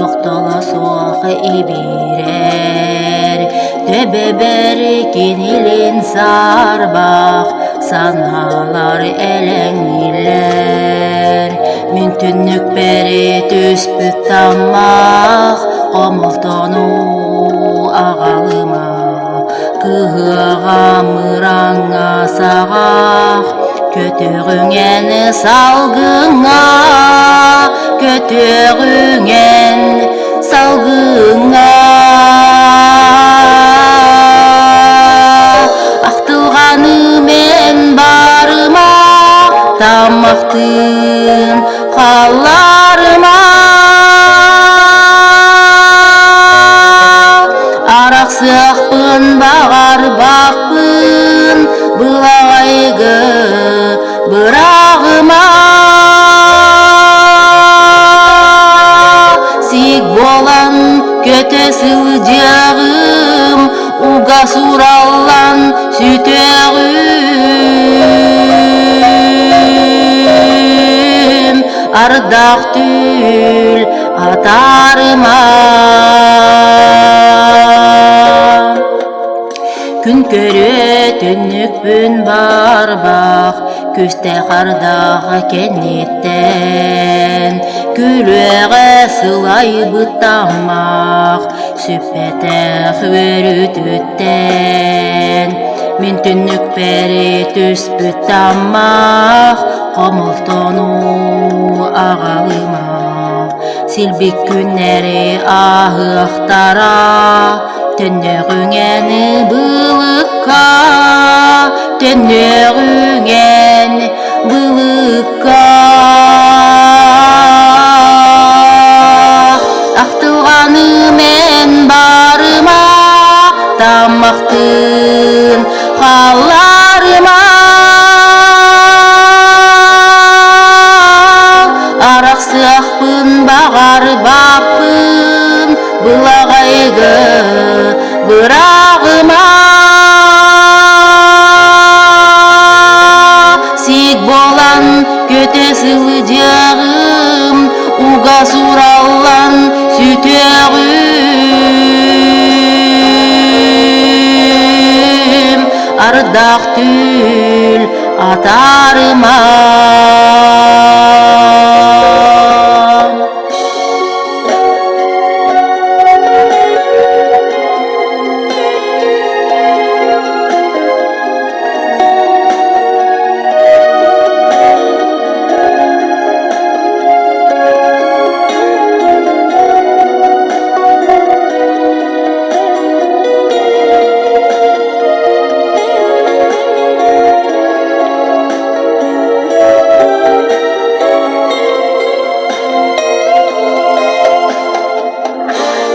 тоқтала соқы ибирер, төбе беркен елін сарбақ, саналар әләңгілер. Мен түннік бәрі түспіт тамақ, қомылтону ағалыма, кыға мыраңа сағақ, көтігіңен салғыңа, көтігіңен салғыңа. Ақтылғанымен барыма, тамақтың қаларыма. Арақсықпын, бағар бақпын, бұлағайғы бірағыма. Сик болан көтесіл жағым, уға сураллан сүтегім. Ардақ түл атарыма. Күн көрі түнікпін барбақ, көсте қардағы кенеттен, күліғі сылай бұттамақ, сүппетіқ өріт өттен. Мен түнік бәрі түс бұттамақ, қомылтону ағалыма. Сілбек күннәрі ағықтара, түнігіңен бұлыққа, түнігіңен бұлыққа. Ақтылғанымен барыма, тамақтың қаларыма. Арақсықпын, бағар бақпын, бұлағайғы бірағыма. Сик болан көтесіл жағым, уға сураллан сүтегім. Ардақ түл атарыма.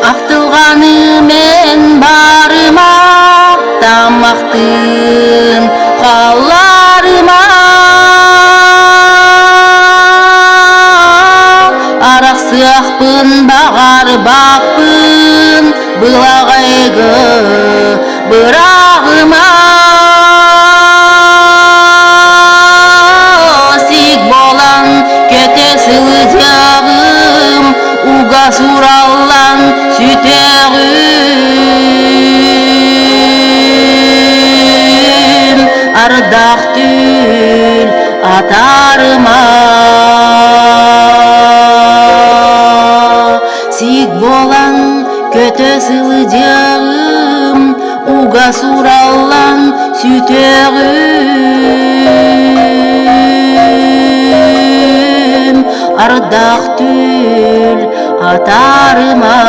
Ақтылғанымен барыма, тамақтың қаларыма. Арақсықпын, бағар бақпын, бұлағайғы бірағыма. Сик болан көтесіл жағым, уға сураллан сүтегім. Ардақ түл атарыма. Сик болан көтесіл жағым, уға сураллан сүтегім. Ардақ түл атарыма.